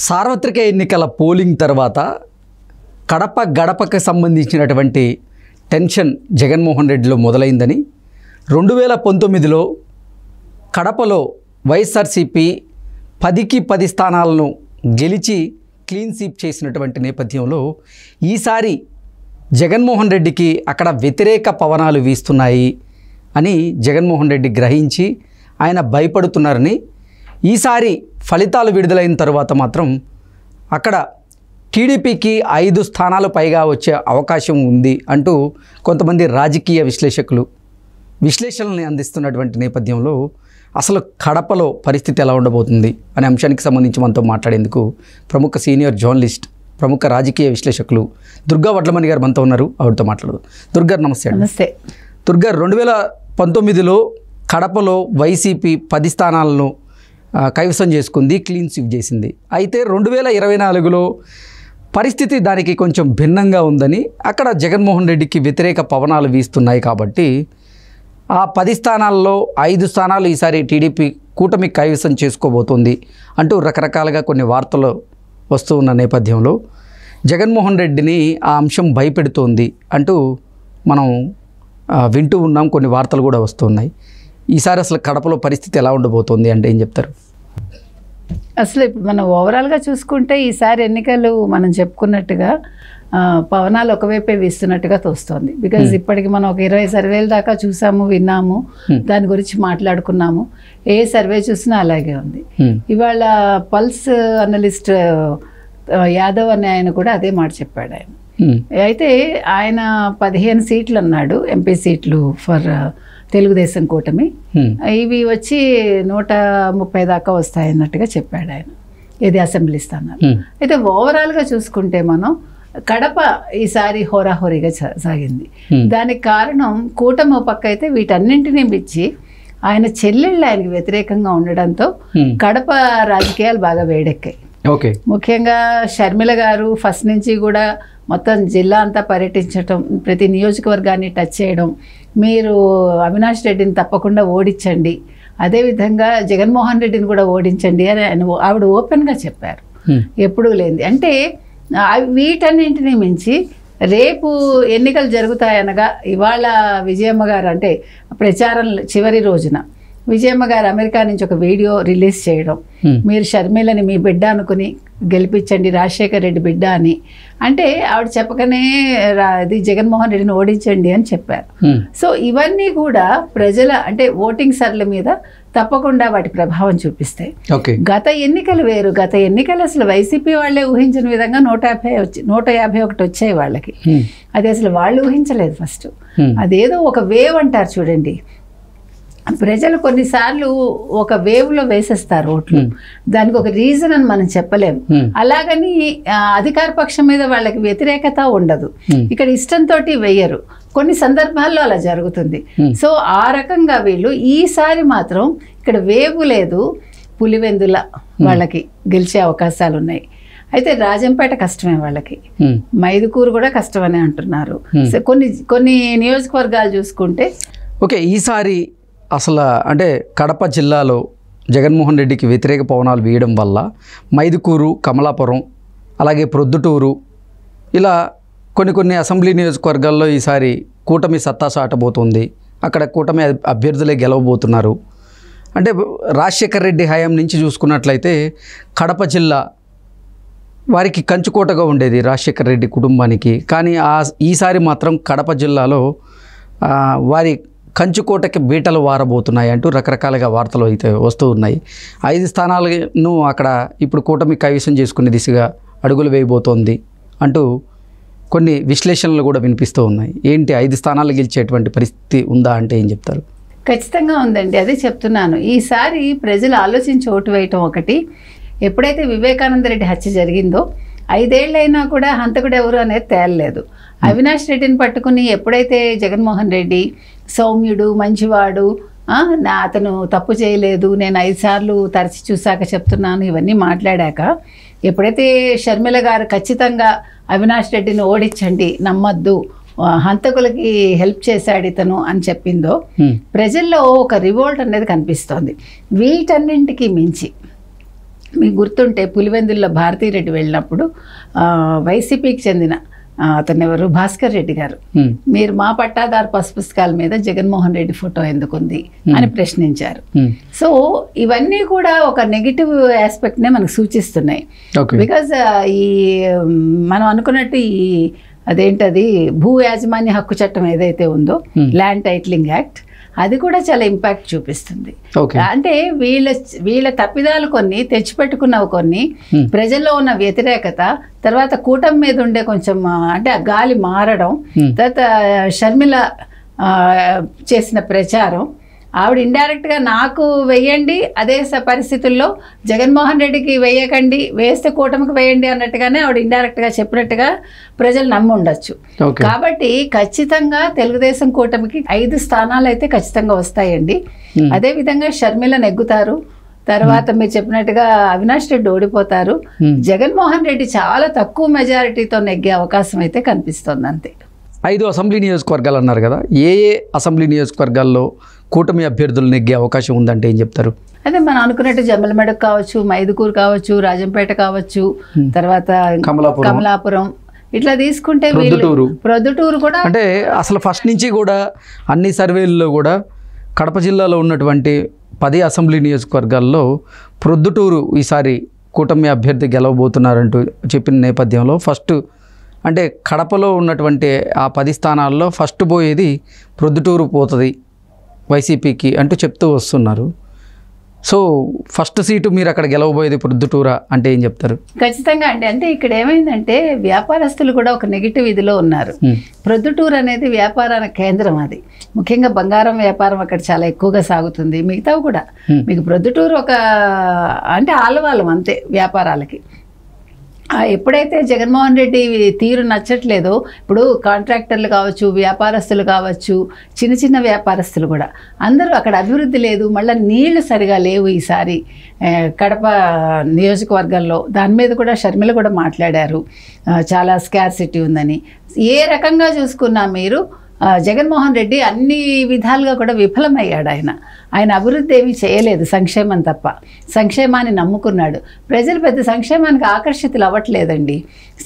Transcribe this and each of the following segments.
సార్వత్రిక ఎన్నికల పోలింగ్ తర్వాత కడప గడపకు సంబంధించినటువంటి టెన్షన్ జగన్మోహన్ రెడ్డిలో మొదలైందని 2019లో కడపలో వైఎస్ఆర్సీపీ 10కి 10 స్థానాలను గెలిచి క్లీన్ స్వీప్ చేసినటువంటి నేపథ్యంలో ఈసారి జగన్మోహన్ రెడ్డికి అక్కడ వ్యతిరేక పవనాలు వీస్తున్నాయి అని జగన్మోహన్ రెడ్డి గ్రహించి ఆయన భయపడుతున్నారని, ఈసారి ఫలితాలు విడుదలైన తర్వాత మాత్రం అక్కడ టీడీపీకి 5 స్థానాలు పైగా వచ్చే అవకాశం ఉంది అంటూ కొంతమంది రాజకీయ విశ్లేషకులు విశ్లేషణల్ని అందిస్తున్నటువంటి నేపథ్యంలో అసలు కడపలో పరిస్థితి ఎలా ఉండబోతుంది అనే అంశానికి సంబంధించి మనతో మాట్లాడేందుకు ప్రముఖ సీనియర్ జర్నలిస్ట్, ప్రముఖ రాజకీయ విశ్లేషకులు దుర్గా వడ్లమణి గారు మనతో ఉన్నారు. ఆవిడతో మాట్లాడదు. దుర్గారు నమస్తే. నమస్తే. దుర్గారు, 2019లో కడపలో వైసీపీ 10 స్థానాలను కైవసం చేసుకుంది, క్లీన్ స్వీప్ చేసింది. అయితే 2024లో పరిస్థితి దానికి కొంచెం భిన్నంగా ఉందని, అక్కడ జగన్మోహన్ రెడ్డికి వ్యతిరేక పవనాలు వీస్తున్నాయి కాబట్టి ఆ 10 స్థానాల్లో 5 స్థానాలు ఈసారి టీడీపీ కూటమి కైవసం చేసుకోబోతుంది అంటూ రకరకాలుగా కొన్ని వార్తలు వస్తూ ఉన్న నేపథ్యంలో జగన్మోహన్ రెడ్డిని ఆ అంశం భయపెడుతోంది అంటూ మనం వింటూ ఉన్నాం. కొన్ని వార్తలు కూడా వస్తున్నాయి. ఈసారి అసలు కడపలో పరిస్థితి ఎలా ఉండబోతోంది అంటే ఏం చెప్తారు? అసలు ఇప్పుడు మనం ఓవరాల్గా చూసుకుంటే ఈసారి ఎన్నికలు మనం చెప్పుకున్నట్టుగా పవనాలు ఒకవైపే వీస్తున్నట్టుగా తోస్తోంది. బికాజ్ ఇప్పటికి మనం ఒక 20 సర్వేల దాకా చూసాము, విన్నాము, దాని గురించి మాట్లాడుకున్నాము. ఏ సర్వే చూసినా అలాగే ఉంది. ఇవాళ పల్స్ అనలిస్ట్ యాదవ్ అనే ఆయన కూడా అదే మాట చెప్పాడు. ఆయన అయితే ఆయన 15 సీట్లు అన్నాడు, ఎంపీ సీట్లు ఫర్ తెలుగుదేశం కూటమి. ఇవి వచ్చి 130 దాకా వస్తాయన్నట్టుగా చెప్పాడు ఆయన, ఇది అసెంబ్లీ స్థానాలు. అయితే ఓవరాల్గా చూసుకుంటే మనం కడప ఈసారి హోరాహోరీగా సాగింది. దానికి కారణం కూటమి పక్క అయితే వీటన్నింటినీ మించి ఆయన చెల్లెళ్ళు ఆయనకి వ్యతిరేకంగా ఉండడంతో కడప రాజకీయాలు బాగా వేడెక్కాయి. ముఖ్యంగా షర్మిల గారు ఫస్ట్ నుంచి కూడా మొత్తం జిల్లా అంతా పర్యటించడం, ప్రతి నియోజకవర్గాన్ని టచ్ చేయడం, మీరు అవినాష్ రెడ్డిని తప్పకుండా ఓడించండి, అదేవిధంగా జగన్మోహన్ రెడ్డిని కూడా ఓడించండి అని ఆవిడ ఓపెన్గా చెప్పారు, ఎప్పుడూ లేనిది. అంటే వీటన్నింటినీ మించి రేపు ఎన్నికలు జరుగుతాయనగా ఇవాళ విజయమ్మ గారు, అంటే ప్రచారం చివరి రోజున విజయమ్మ గారు అమెరికా నుంచి ఒక వీడియో రిలీజ్ చేయడం, మీరు షర్మిలని మీ బిడ్డ అనుకుని గెలిపించండి, రాజశేఖర్ రెడ్డి బిడ్డ అని. అంటే ఆవిడ చెప్పకనే ఇది జగన్మోహన్ రెడ్డిని ఓడించండి అని చెప్పారు. సో ఇవన్నీ కూడా ప్రజల అంటే ఓటింగ్ సర్ల మీద తప్పకుండా వాటి ప్రభావం చూపిస్తాయి. గత ఎన్నికలు వేరు. గత ఎన్నికలు అసలు వైసీపీ వాళ్ళే ఊహించిన విధంగా 151 వచ్చాయి వాళ్ళకి. అది అసలు వాళ్ళు ఊహించలేదు ఫస్ట్. అదేదో ఒక వేవ్ అంటారు చూడండి, ప్రజలు కొన్నిసార్లు ఒక వేవ్లో వేసేస్తారు ఓట్లు, దానికి ఒక రీజన్ అని మనం చెప్పలేము. అలాగని అధికార పక్షం మీద వాళ్ళకి వ్యతిరేకత ఉండదు, ఇక్కడ ఇష్టంతో వెయ్యరు. కొన్ని సందర్భాల్లో అలా జరుగుతుంది. సో ఆ రకంగా వీళ్ళు ఈసారి మాత్రం ఇక్కడ వేవు లేదు, పులివెందుల వాళ్ళకి గెలిచే అవకాశాలు ఉన్నాయి. అయితే రాజంపేట కష్టమే వాళ్ళకి, మైదుకూరు కూడా కష్టమని అంటున్నారు. కొన్ని నియోజకవర్గాలు చూసుకుంటే ఈసారి అసలు అంటే కడప జిల్లాలో జగన్మోహన్ రెడ్డికి వ్యతిరేక పవనాలు వీయడం వల్ల మైదుకూరు, కమలాపురం, అలాగే ప్రొద్దుటూరు, ఇలా కొన్ని అసెంబ్లీ నియోజకవర్గాల్లో ఈసారి కూటమి సత్తా చాటబోతుంది. అక్కడ కూటమి అభ్యర్థులే గెలవబోతున్నారు. అంటే రాజశేఖర్ రెడ్డి హయాం నుంచి చూసుకున్నట్లయితే కడప జిల్లా వారికి కంచుకోటగా ఉండేది రాజశేఖర్ రెడ్డి కుటుంబానికి. కానీ ఈసారి మాత్రం కడప జిల్లాలో వారి కంచుకోటకి బీటలు వారబోతున్నాయి అంటూ రకరకాలుగా వార్తలు అయితే వస్తూ ఉన్నాయి. 5 స్థానాలను అక్కడ ఇప్పుడు కూటమి కైవసం చేసుకునే దిశగా అడుగులు వేయబోతోంది అంటూ కొన్ని విశ్లేషణలు కూడా వినిపిస్తూ ఉన్నాయి. ఏంటి 5 స్థానాలు గెలిచేటువంటి పరిస్థితి ఉందా అంటే ఏం చెప్తారు? ఖచ్చితంగా ఉందండి, అదే చెప్తున్నాను. ఈసారి ప్రజలు ఆలోచించి ఓటు వేయటం ఒకటి. ఎప్పుడైతే వివేకానంద రెడ్డి హత్య జరిగిందో 5 ఏళ్ళైనా కూడా హంతకుడు ఎవరు అనేది తేలలేదు. అవినాష్ రెడ్డిని పట్టుకుని ఎప్పుడైతే జగన్మోహన్ రెడ్డి సౌమ్యుడు, మంచివాడు, అతను తప్పు చేయలేదు, నేను 5 సార్లు తరచి చూశాక చెప్తున్నాను, ఇవన్నీ మాట్లాడాక ఎప్పుడైతే షర్మిల గారు ఖచ్చితంగా అవినాష్ రెడ్డిని ఓడించండి, నమ్మద్దు, హంతకులకి హెల్ప్ చేశాడు ఇతను అని చెప్పిందో ప్రజల్లో ఒక రివోల్ట్ అనేది కనిపిస్తోంది. వీటన్నింటికి మించి మీకు గుర్తుంటే పులివెందుల్లో భారతీరెడ్డి వెళ్ళినప్పుడు వైసీపీకి చెందిన అతను ఎవరు భాస్కర్ రెడ్డి గారు, మీరు మా పట్టాదారు పుస్తకాల మీద జగన్మోహన్ రెడ్డి ఫోటో ఎందుకుంది అని ప్రశ్నించారు. సో ఇవన్నీ కూడా ఒక నెగిటివ్ ఆస్పెక్ట్నే మనకు సూచిస్తున్నాయి. బికాజ్ ఈ మనం అనుకున్నట్టు ఈ అదేంటది భూ యాజమాన్య హక్కు చట్టం ఏదైతే ఉందో, ల్యాండ్ టైటిలింగ్ యాక్ట్, అది కూడా చాలా ఇంపాక్ట్ చూపిస్తుంది. అంటే వీళ్ళ తప్పిదాలు కొన్ని, తెచ్చిపెట్టుకున్నవి కొన్ని, ప్రజల్లో ఉన్న వ్యతిరేకత, తర్వాత కూటమి మీద ఉండే కొంచెం అంటే ఆ గాలి మారడం, తర్వాత షర్మిల చేసిన ప్రచారం, ఆవిడ ఇండైరెక్ట్గా నాకు వెయ్యండి, అదే పరిస్థితుల్లో జగన్మోహన్ రెడ్డికి వేయకండి, వేస్తే కూటమికి వేయండి అన్నట్టుగానే ఆవిడ ఇండైరెక్ట్గా చెప్పినట్టుగా ప్రజలు నమ్మి ఉండొచ్చు. కాబట్టి ఖచ్చితంగా తెలుగుదేశం కూటమికి 5 స్థానాలు అయితే ఖచ్చితంగా వస్తాయండి. అదేవిధంగా షర్మిల నెగ్గుతారు, తర్వాత మీరు చెప్పినట్టుగా అవినాష్ రెడ్డి ఓడిపోతారు, జగన్మోహన్ రెడ్డి చాలా తక్కువ మెజారిటీతో నెగ్గే అవకాశం అయితే కనిపిస్తుంది. అంతే. 5 అసెంబ్లీ నియోజకవర్గాలు అన్నారు కదా, ఏ అసెంబ్లీ నియోజకవర్గాల్లో కూటమి అభ్యర్థులు నెగ్గే అవకాశం ఉందంటే ఏం చెప్తారు? అదే మనం అనుకున్నట్టు జమ్మలమడుగు కావచ్చు, మైదుకూరు కావచ్చు, రాజంపేట కావచ్చు, తర్వాత కమలాపురం, ఇట్లా తీసుకుంటే ప్రొద్దుటూరు కూడా. అంటే అసలు ఫస్ట్ నుంచి కూడా అన్ని సర్వేల్లో కూడా కడప జిల్లాలో ఉన్నటువంటి 10 అసెంబ్లీ నియోజకవర్గాల్లో ప్రొద్దుటూరు ఈసారి కూటమి అభ్యర్థి గెలవబోతున్నారంటూ చెప్పిన నేపథ్యంలో ఫస్ట్ అంటే కడపలో ఉన్నటువంటి ఆ 10 స్థానాల్లో ఫస్ట్ పోయేది ప్రొద్దుటూరు పోతుంది వైసీపీకి అంటూ చెప్తూ వస్తున్నారు. సో ఫస్ట్ సీటు మీరు అక్కడ గెలవబోయేది ప్రొద్దుటూరా అంటే ఏం చెప్తారు? ఖచ్చితంగా అండి. అంటే ఇక్కడ ఏమైందంటే వ్యాపారస్తులు కూడా ఒక నెగిటివ్ ఇదిలో ఉన్నారు. ప్రొద్దుటూరు అనేది వ్యాపారాల కేంద్రం, అది ముఖ్యంగా బంగారం వ్యాపారం అక్కడ చాలా ఎక్కువగా సాగుతుంది. మిగతావి కూడా మీకు ప్రొద్దుటూరు ఒక అంటే ఆలవాళ్ళం అంతే వ్యాపారాలకి. ఎప్పుడైతే జగన్మోహన్ రెడ్డి తీరు నచ్చట్లేదో, ఇప్పుడు కాంట్రాక్టర్లు కావచ్చు, వ్యాపారస్తులు కావచ్చు, చిన్న చిన్న వ్యాపారస్తులు కూడా అందరూ అక్కడ అభివృద్ధి లేదు, మళ్ళీ నీళ్లు సరిగా లేవు ఈసారి కడప నియోజకవర్గంలో. దాని మీద కూడా షర్మిల కూడా మాట్లాడారు, చాలా స్కార్సిటీ ఉందని. ఏ రకంగా చూసుకున్నా మీరు జగన్మోహన్ రెడ్డి అన్ని విధాలుగా కూడా విఫలమయ్యాడు. ఆయన అభివృద్ధి ఏమీ చేయలేదు, సంక్షేమం తప్ప. సంక్షేమాన్ని నమ్ముకున్నాడు. ప్రజలు పెద్ద సంక్షేమానికి ఆకర్షితులు అవ్వట్లేదండి.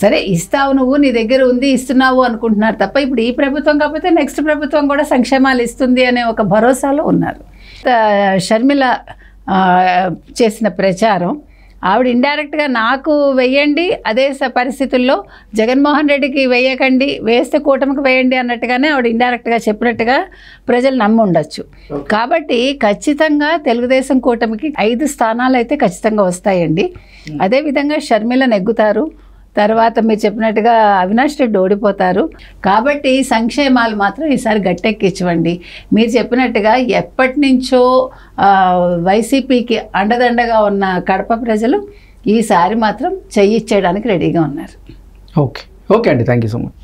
సరే ఇస్తావు, నువ్వు నీ దగ్గర ఉంది ఇస్తున్నావు అనుకుంటున్నారు తప్ప, ఇప్పుడు ఈ ప్రభుత్వం కాకపోతే నెక్స్ట్ ప్రభుత్వం కూడా సంక్షేమాలు ఇస్తుంది అనే ఒక భరోసాలో ఉన్నారు. షర్మిల చేసిన ప్రచారం, ఆవిడ ఇండైరెక్ట్గా నాకు వెయ్యండి, అదే పరిస్థితుల్లో జగన్మోహన్ రెడ్డికి వేయకండి, వేస్తే కూటమికి వేయండి అన్నట్టుగానే ఆవిడ ఇండైరెక్ట్గా చెప్పినట్టుగా ప్రజలు నమ్మి ఉండొచ్చు. కాబట్టి ఖచ్చితంగా తెలుగుదేశం కూటమికి 5 స్థానాలు అయితే ఖచ్చితంగా వస్తాయండి. అదేవిధంగా షర్మిల నెగ్గుతారు, తర్వాత మీరు చెప్పినట్టుగా అవినాష్ రెడ్డి ఓడిపోతారు. కాబట్టి సంక్షేమాలు మాత్రం ఈసారి గట్టెక్కించవండి. మీరు చెప్పినట్టుగా ఎప్పటి నుంచో వైసీపీకి అండదండగా ఉన్న కడప ప్రజలు ఈసారి మాత్రం చెయ్యిచ్చేయడానికి రెడీగా ఉన్నారు. ఓకే అండి, థ్యాంక్ యూ సో మచ్.